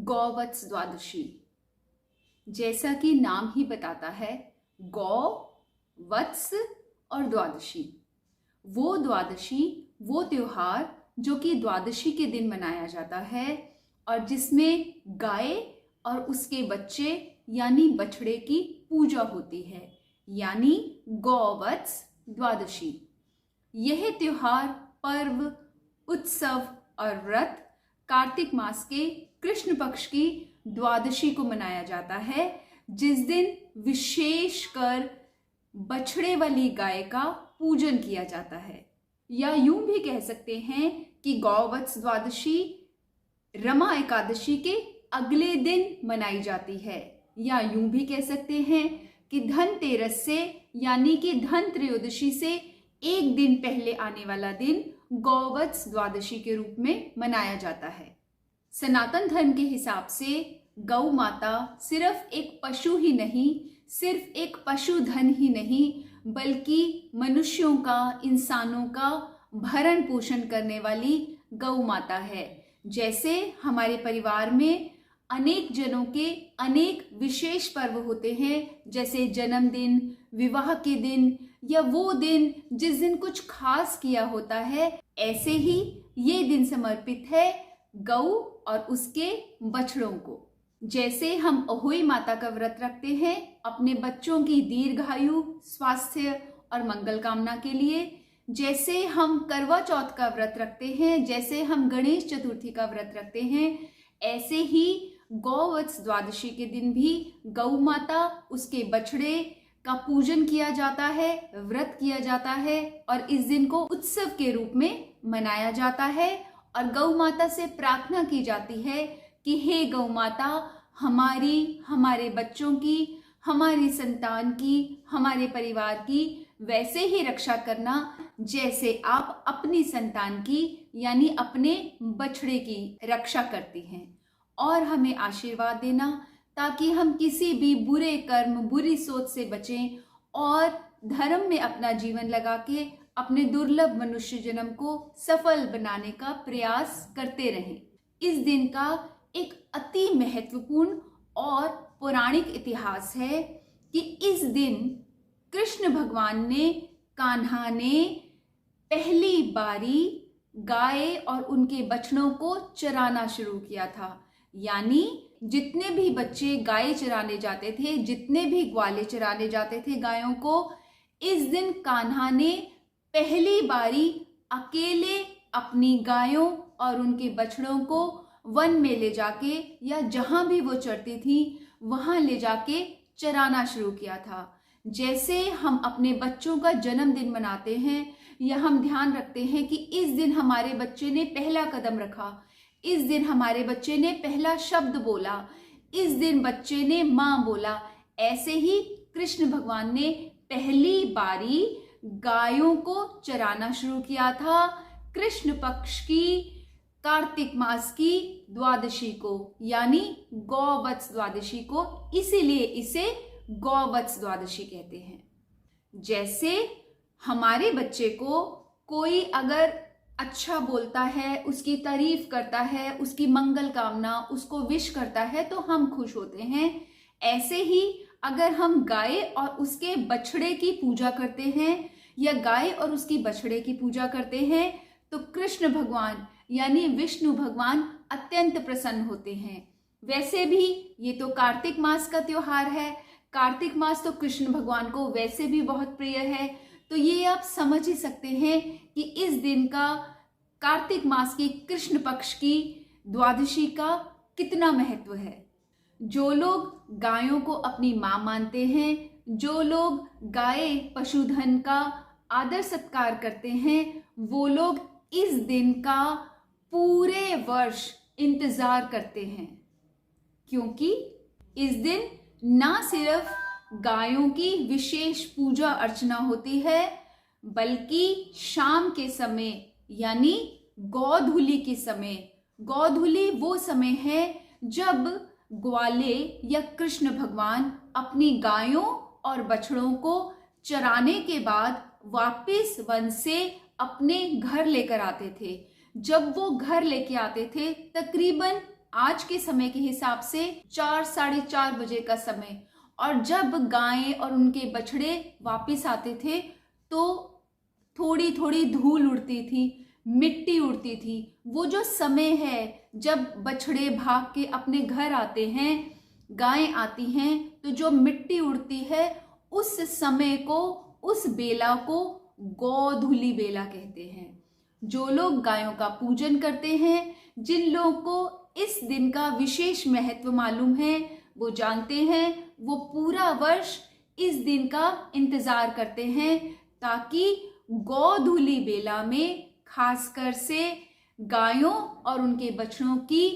गौवत्स द्वादशी। जैसा कि नाम ही बताता है, गौ, वत्स और द्वादशी। वो द्वादशी, वो त्योहार जो कि द्वादशी के दिन मनाया जाता है और जिसमें गाय और उसके बच्चे यानी बछड़े की पूजा होती है, यानी गौवत्स द्वादशी। यह त्योहार, पर्व, उत्सव और व्रत कार्तिक मास के कृष्ण पक्ष की द्वादशी को मनाया जाता है, जिस दिन विशेषकर बछड़े वाली गाय का पूजन किया जाता है। या यूं भी कह सकते हैं कि गौवत्स द्वादशी रमा एकादशी के अगले दिन मनाई जाती है। या यूं भी कह सकते हैं कि धनतेरस से यानी कि धन त्रयोदशी से एक दिन पहले आने वाला दिन गौवत्स द्वादशी के रूप में मनाया जाता है। सनातन धर्म के हिसाब से गौ माता सिर्फ एक पशु ही नहीं, सिर्फ एक पशुधन ही नहीं, बल्कि मनुष्यों का, इंसानों का भरण पोषण करने वाली गौ माता है। जैसे हमारे परिवार में अनेक जनों के अनेक विशेष पर्व होते हैं, जैसे जन्मदिन, विवाह के दिन या वो दिन जिस दिन कुछ खास किया होता है, ऐसे ही ये दिन समर्पित है गौ और उसके बछड़ों को। जैसे हम अहोई माता का व्रत रखते हैं अपने बच्चों की दीर्घायु, स्वास्थ्य और मंगल कामना के लिए, जैसे हम करवा चौथ का व्रत रखते हैं, जैसे हम गणेश चतुर्थी का व्रत रखते हैं, ऐसे ही गौवत्स द्वादशी के दिन भी गौ माता, उसके बछड़े का पूजन किया जाता है, व्रत किया जाता है और इस दिन को उत्सव के रूप में मनाया जाता है और गौ माता से प्रार्थना की जाती है कि हे गौ माता, हमारी, हमारे बच्चों की, हमारी संतान की, हमारे परिवार की वैसे ही रक्षा करना जैसे आप अपनी संतान की यानी अपने बछड़े की रक्षा करती हैं, और हमें आशीर्वाद देना ताकि हम किसी भी बुरे कर्म, बुरी सोच से बचें और धर्म में अपना जीवन लगा के अपने दुर्लभ मनुष्य जन्म को सफल बनाने का प्रयास करते रहें। इस दिन का एक अति महत्वपूर्ण और पौराणिक इतिहास है कि इस दिन कृष्ण भगवान ने, कान्हा ने पहली बारी गाय और उनके बछड़ों को चराना शुरू किया था। यानी जितने भी बच्चे गाय चराने जाते थे, जितने भी ग्वाले चराने जाते थे गायों को, इस दिन कान्हा ने पहली बारी अकेले अपनी गायों और उनके बछड़ों को वन में ले जाके या जहां भी वो चरती थी वहां ले जाके चराना शुरू किया था। जैसे हम अपने बच्चों का जन्मदिन मनाते हैं या हम ध्यान रखते हैं कि इस दिन हमारे बच्चे ने पहला कदम रखा, इस दिन हमारे बच्चे ने पहला शब्द बोला, इस दिन बच्चे ने मां बोला, ऐसे ही कृष्ण भगवान ने पहली बारी गायों को चराना शुरू किया था कृष्ण पक्ष की कार्तिक मास की द्वादशी को, यानी गौवत्स द्वादशी को। इसीलिए इसे गौवत्स द्वादशी कहते हैं। जैसे हमारे बच्चे को कोई अगर अच्छा बोलता है, उसकी तारीफ करता है, उसकी मंगल कामना, उसको विश करता है तो हम खुश होते हैं। ऐसे ही अगर हम गाय और उसके बछड़े की पूजा करते हैं या गाय और उसकी बछड़े की पूजा करते हैं तो कृष्ण भगवान यानी विष्णु भगवान अत्यंत प्रसन्न होते हैं। वैसे भी ये तो कार्तिक मास का त्योहार है, कार्तिक मास तो कृष्ण भगवान को वैसे भी बहुत प्रिय है, तो ये आप समझ ही सकते हैं कि इस दिन का, कार्तिक मास की कृष्ण पक्ष की द्वादशी का कितना महत्व है। जो लोग गायों को अपनी मां मानते हैं, जो लोग गाय पशुधन का आदर सत्कार करते हैं, वो लोग इस दिन का पूरे वर्ष इंतजार करते हैं, क्योंकि इस दिन ना सिर्फ गायों की विशेष पूजा अर्चना होती है, बल्कि शाम के समय यानी गौधूली के समय, गौधूली वो समय है जब ग्वाले या कृष्ण भगवान अपनी गायों और बछड़ों को चराने के बाद वापस वन से अपने घर लेकर आते थे। जब वो घर लेके आते थे तकरीबन आज के समय के हिसाब से 4 साढ़े 4 बजे का समय। और जब गायें और उनके बछड़े वापस आते थे तो थोड़ी थोड़ी धूल उड़ती थी, मिट्टी उड़ती थी। वो जो समय है जब बछड़े भाग के अपने घर आते हैं, गायें आती हैं, तो जो मिट्टी उड़ती है उस समय को, उस बेला को गोधूली बेला कहते हैं। जो लोग गायों का पूजन करते हैं, जिन लोगों को इस दिन का विशेष महत्व मालूम है, वो जानते हैं, वो पूरा वर्ष इस दिन का इंतजार करते हैं ताकि गोधूली बेला में खासकर से गायों और उनके बछड़ों की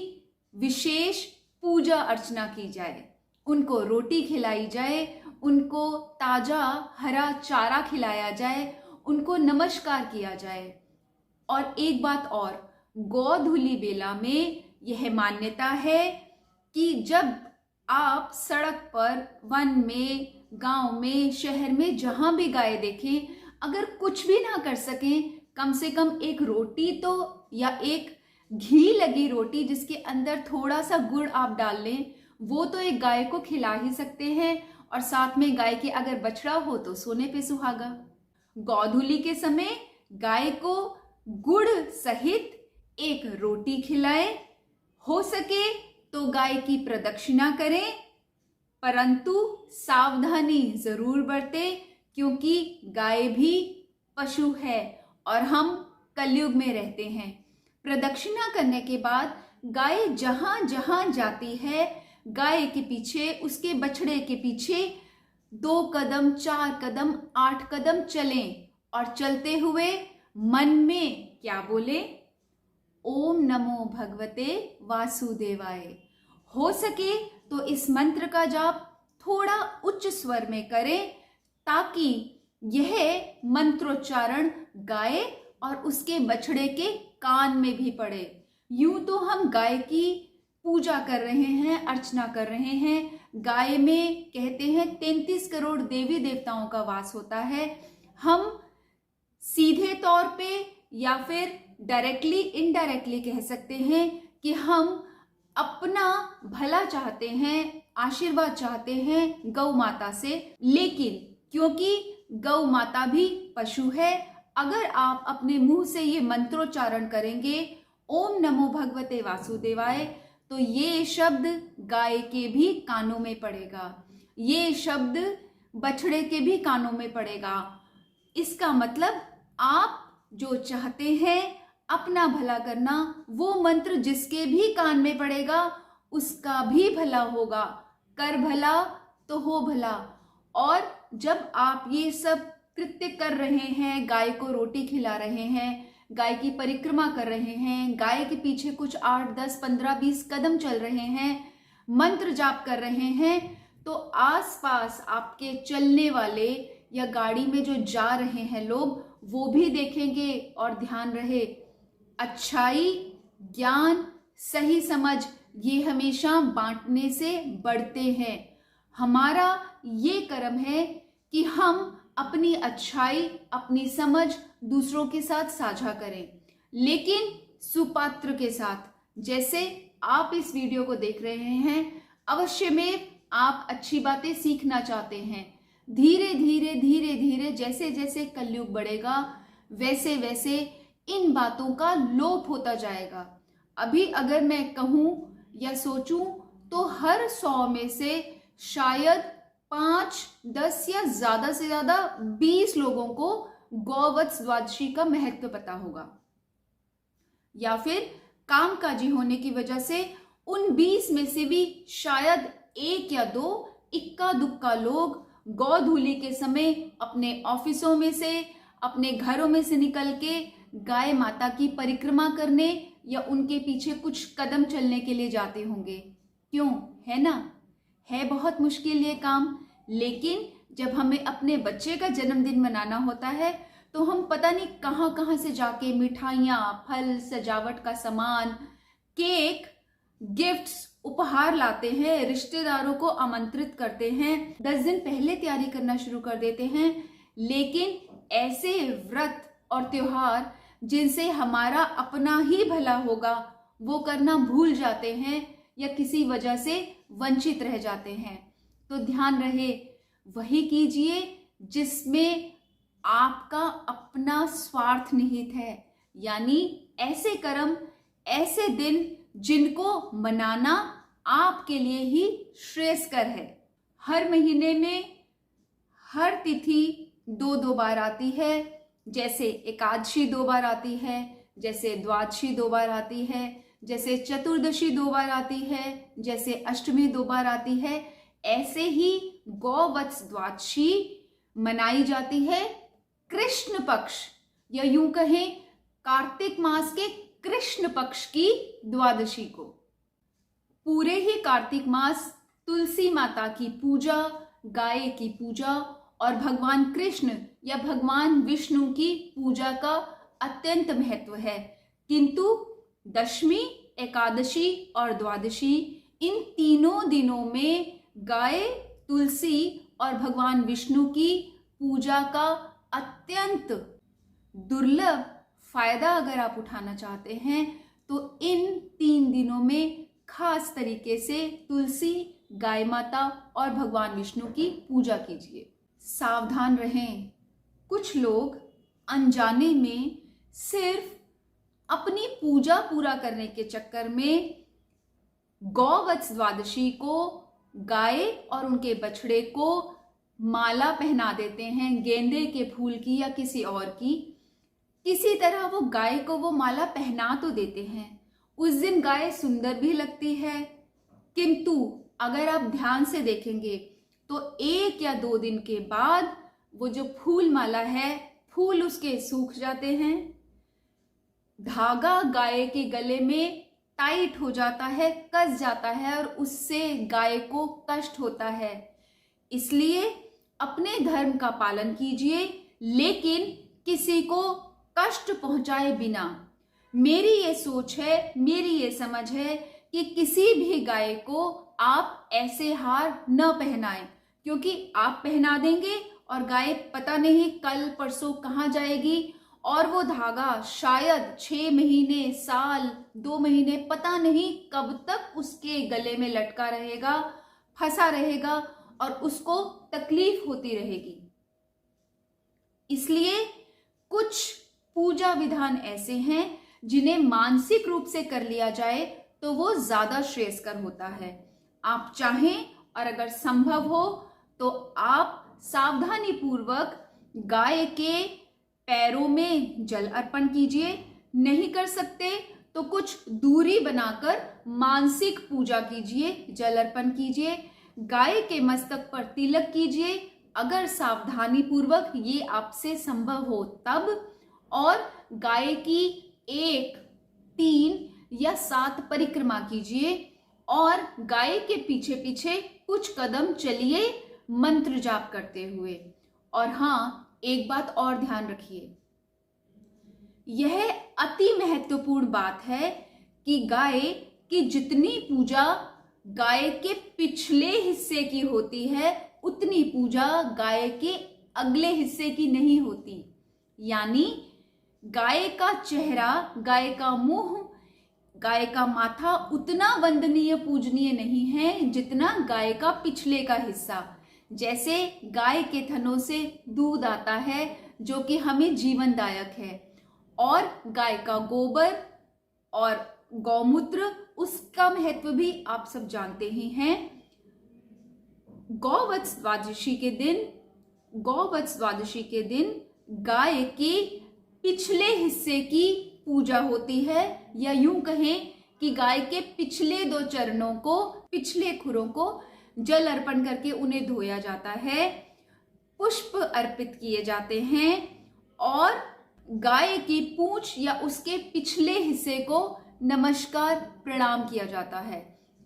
विशेष पूजा अर्चना की जाए, उनको रोटी खिलाई जाए, उनको ताजा हरा चारा खिलाया जाए, उनको नमस्कार किया जाए। और एक बात और, गोधूली बेला में यह मान्यता है कि जब आप सड़क पर, वन में, गांव में, शहर में जहां भी गाय देखें, अगर कुछ भी ना कर सकें, कम से कम एक रोटी तो, या एक घी लगी रोटी जिसके अंदर थोड़ा सा गुड़ आप डाल लें, वो तो एक गाय को खिला ही सकते हैं। और साथ में गाय के अगर बछड़ा हो तो सोने पे सुहागा। गोधूली के समय गाय को गुड़ सहित एक रोटी खिलाएं, हो सके तो गाय की प्रदक्षिणा करें, परंतु सावधानी जरूर बरतें क्योंकि गाय भी पशु है और हम कलयुग में रहते हैं। प्रदक्षिणा करने के बाद गाय जहां जहां जाती है, गाय के पीछे, उसके बछड़े के पीछे 2 कदम, 4 कदम, 8 कदम चलें और चलते हुए मन में क्या बोले? ओम नमो भगवते वासुदेवाय। हो सके तो इस मंत्र का जाप थोड़ा उच्च स्वर में करें ताकि यह मंत्रोच्चारण गाय और उसके बछड़े के कान में भी पड़े। यूं तो हम गाय की पूजा कर रहे हैं, अर्चना कर रहे हैं। गाय में कहते हैं 33 करोड़ देवी देवताओं का वास होता है। हम सीधे तौर पे या फिर डायरेक्टली, इनडायरेक्टली कह सकते हैं कि हम अपना भला चाहते हैं, आशीर्वाद चाहते हैं गौ माता से। लेकिन क्योंकि गौ माता भी पशु है, अगर आप अपने मुंह से ये मंत्रोच्चारण करेंगे ओम नमो भगवते वासुदेवाय, तो ये शब्द गाय के भी कानों में पड़ेगा, ये शब्द बछड़े के भी कानों में पड़ेगा। इसका मतलब आप जो चाहते हैं अपना भला करना, वो मंत्र जिसके भी कान में पड़ेगा उसका भी भला होगा। कर भला तो हो भला। और जब आप ये सब कृत्य कर रहे हैं, गाय को रोटी खिला रहे हैं, गाय की परिक्रमा कर रहे हैं, गाय के पीछे कुछ 8, 10, 15, 20 कदम चल रहे हैं, मंत्र जाप कर रहे हैं, तो आसपास आपके चलने वाले या गाड़ी में जो जा रहे हैं लोग, वो भी देखेंगे। और ध्यान रहे, अच्छाई, ज्ञान, सही समझ ये हमेशा बांटने से बढ़ते हैं। हमारा ये कर्म है कि हम अपनी अच्छाई, अपनी समझ दूसरों के साथ साझा करें, लेकिन सुपात्र के साथ। जैसे आप इस वीडियो को देख रहे हैं, अवश्य में आप अच्छी बातें सीखना चाहते हैं। धीरे धीरे धीरे धीरे जैसे जैसे कलयुग बढ़ेगा, वैसे वैसे इन बातों का लोप होता जाएगा। अभी अगर मैं कहूं या सोचूं तो हर 100 में से शायद 5, 10 या ज्यादा से ज्यादा 20 लोगों को गौवत्स द्वादशी का महत्व पता होगा, या फिर कामकाजी होने की वजह से उन 20 में से भी शायद 1 या 2 इक्का दुक्का लोग गोधूली के समय अपने ऑफिसों में से, अपने घरों में से निकल के गाय माता की परिक्रमा करने या उनके पीछे कुछ कदम चलने के लिए जाते होंगे। क्यों? है ना, है बहुत मुश्किल ये काम। लेकिन जब हमें अपने बच्चे का जन्मदिन मनाना होता है तो हम पता नहीं कहाँ कहाँ से जाके मिठाइयाँ, फल, सजावट का सामान, केक, गिफ्ट्स, उपहार लाते हैं, रिश्तेदारों को आमंत्रित करते हैं, 10 दिन पहले तैयारी करना शुरू कर देते हैं। लेकिन ऐसे व्रत और त्योहार जिनसे हमारा अपना ही भला होगा, वो करना भूल जाते हैं या किसी वजह से वंचित रह जाते हैं। तो ध्यान रहे, वही कीजिए जिसमें आपका अपना स्वार्थ निहित है, यानी ऐसे कर्म, ऐसे दिन जिनको मनाना आपके लिए ही श्रेयस्कर है। हर महीने में हर तिथि 2-2 बार आती है, जैसे एकादशी 2 बार आती है, जैसे द्वादशी 2 बार आती है, जैसे चतुर्दशी 2 बार आती है, जैसे अष्टमी 2 बार आती है। ऐसे ही गौवत्स द्वादशी मनाई जाती है कृष्ण पक्ष, या यूं कहें कार्तिक मास के कृष्ण पक्ष की द्वादशी को। पूरे ही कार्तिक मास तुलसी माता की पूजा, गाय की पूजा और भगवान कृष्ण या भगवान विष्णु की पूजा का अत्यंत महत्व है। किंतु दशमी, एकादशी और द्वादशी, इन तीनों दिनों में गाय, तुलसी और भगवान विष्णु की पूजा का अत्यंत दुर्लभ फायदा अगर आप उठाना चाहते हैं तो इन 3 दिनों में खास तरीके से तुलसी, गाय माता और भगवान विष्णु की पूजा कीजिए। सावधान रहें, कुछ लोग अनजाने में सिर्फ अपनी पूजा पूरा करने के चक्कर में गौवत्स द्वादशी को गाय और उनके बछड़े को माला पहना देते हैं, गेंदे के फूल की या किसी और की। किसी तरह वो गाय को वो माला पहना तो देते हैं, उस दिन गाय सुंदर भी लगती है, किंतु अगर आप ध्यान से देखेंगे तो 1 या 2 दिन के बाद वो जो फूल माला है, फूल उसके सूख जाते हैं, धागा गाय के गले में टाइट हो जाता है, कस जाता है और उससे गाय को कष्ट होता है। इसलिए अपने धर्म का पालन कीजिए, लेकिन किसी को कष्ट पहुंचाए बिना। मेरी ये सोच है, मेरी ये समझ है कि किसी भी गाय को आप ऐसे हार न पहनाएं, क्योंकि आप पहना देंगे और गाय पता नहीं कल परसों कहाँ जाएगी और वो धागा शायद 6 महीने, साल, 2 महीने, पता नहीं कब तक उसके गले में लटका रहेगा, फंसा रहेगा और उसको तकलीफ होती रहेगी। इसलिए कुछ पूजा विधान ऐसे हैं जिन्हें मानसिक रूप से कर लिया जाए तो वो ज्यादा श्रेयस्कर होता है। आप चाहें और अगर संभव हो तो आप सावधानी पूर्वक गाय के पैरों में जल अर्पण कीजिए। नहीं कर सकते तो कुछ दूरी बनाकर मानसिक पूजा कीजिए, जल अर्पण कीजिए, गाय के मस्तक पर तिलक कीजिए अगर सावधानी पूर्वक ये आपसे संभव हो तब, और गाय की 1, 3 या 7 परिक्रमा कीजिए और गाय के पीछे पीछे कुछ कदम चलिए मंत्र जाप करते हुए। और हाँ, एक बात और ध्यान रखिए, यह अति महत्वपूर्ण बात है कि गाय की जितनी पूजा गाय के पिछले हिस्से की होती है उतनी पूजा गाय के अगले हिस्से की नहीं होती। यानी गाय का चेहरा, गाय का मुंह, गाय का माथा उतना वंदनीय पूजनीय नहीं है जितना गाय का पिछले का हिस्सा। जैसे गाय के थनों से दूध आता है जो कि हमें जीवनदायक है, और गाय का गोबर और गौमूत्र, उसका महत्व भी आप सब जानते ही हैं। गौवत्स द्वादशी के दिन गाय के पिछले हिस्से की पूजा होती है, या यूं कहें कि गाय के पिछले 2 चरणों को, पिछले खुरों को जल अर्पण करके उन्हें धोया जाता है, पुष्प अर्पित किए जाते हैं और गाय की पूंछ या उसके पिछले हिस्से को नमस्कार, प्रणाम किया जाता है।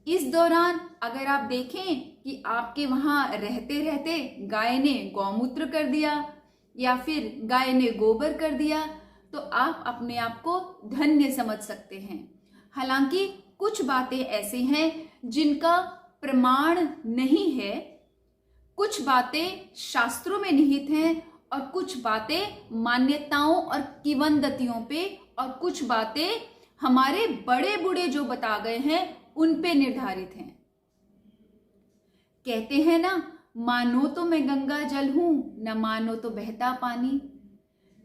इस दौरान अगर आप देखें कि आपके वहां रहते रहते गाय ने गौमूत्र कर दिया या फिर गाय ने गोबर कर दिया तो आप अपने आप को धन्य समझ सकते हैं। हालांकि कुछ बातें ऐसी हैं जिनका प्रमाण नहीं है, कुछ बातें शास्त्रों में निहित हैं और कुछ बातें मान्यताओं और किंवदंतियों पे, और कुछ बातें हमारे बड़े बूढ़े जो बता गए हैं उन पे निर्धारित हैं। कहते हैं ना, मानो तो मैं गंगा जल हूं, न मानो तो बहता पानी।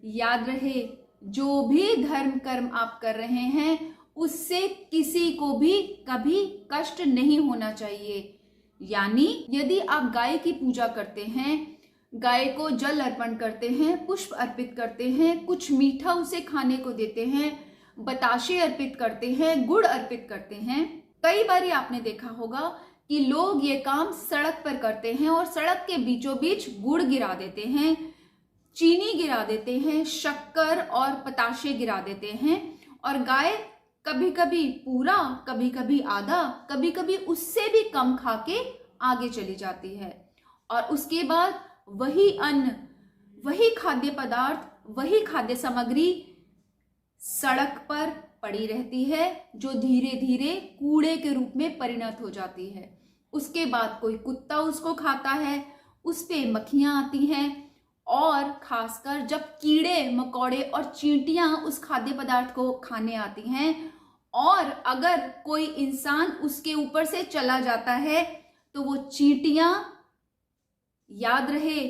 याद रहे, जो भी धर्म कर्म आप कर रहे हैं उससे किसी को भी कभी कष्ट नहीं होना चाहिए। यानी यदि आप गाय की पूजा करते हैं, गाय को जल अर्पण करते हैं, पुष्प अर्पित करते हैं, कुछ मीठा उसे खाने को देते हैं, बताशे अर्पित करते हैं, गुड़ अर्पित करते हैं। कई बार आपने देखा होगा कि लोग ये काम सड़क पर करते हैं और सड़क के बीचों बीच गुड़ गिरा देते हैं, चीनी गिरा देते हैं, शक्कर और पताशे गिरा देते हैं, और गाय कभी कभी पूरा, कभी कभी आधा, कभी कभी उससे भी कम खा के आगे चली जाती है। और उसके बाद वही अन्न, वही खाद्य पदार्थ, वही खाद्य सामग्री सड़क पर पड़ी रहती है, जो धीरे धीरे कूड़े के रूप में परिणत हो जाती है। उसके बाद कोई कुत्ता उसको खाता है, उस पे मक्खियां आती हैं, और खासकर जब कीड़े मकोड़े और चींटियां उस खाद्य पदार्थ को खाने आती हैं, और अगर कोई इंसान उसके ऊपर से चला जाता है तो वो चींटियां, याद रहे,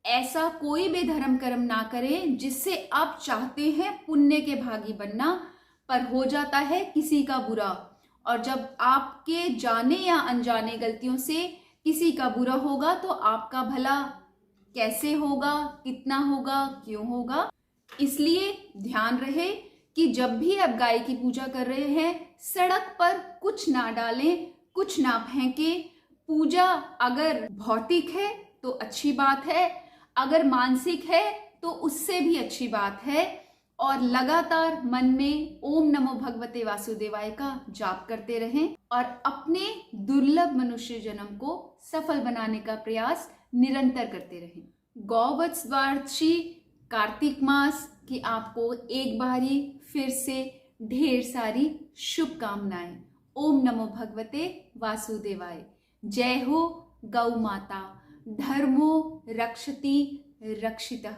ऐसा कोई भी धर्म कर्म ना करें जिससे आप चाहते हैं पुण्य के भागी बनना, पर हो जाता है किसी का बुरा। और जब आपके जाने या अनजाने गलतियों से किसी का बुरा होगा तो आपका भला कैसे होगा, कितना होगा, क्यों होगा। इसलिए ध्यान रहे कि जब भी आप गाय की पूजा कर रहे हैं, सड़क पर कुछ ना डालें, कुछ ना फेंकें। पूजा अगर भौतिक है तो अच्छी बात है, अगर मानसिक है तो उससे भी अच्छी बात है। और लगातार मन में ओम नमो भगवते वासुदेवाय का जाप करते रहें और अपने दुर्लभ मनुष्य जन्म को सफल बनाने का प्रयास निरंतर करते रहें। गौवत्स द्वादशी कार्तिक मास की आपको एक बारी फिर से ढेर सारी शुभकामनाएं। ओम नमो भगवते वासुदेवाय। जय हो गौ माता। धर्मो रक्षति रक्षितः।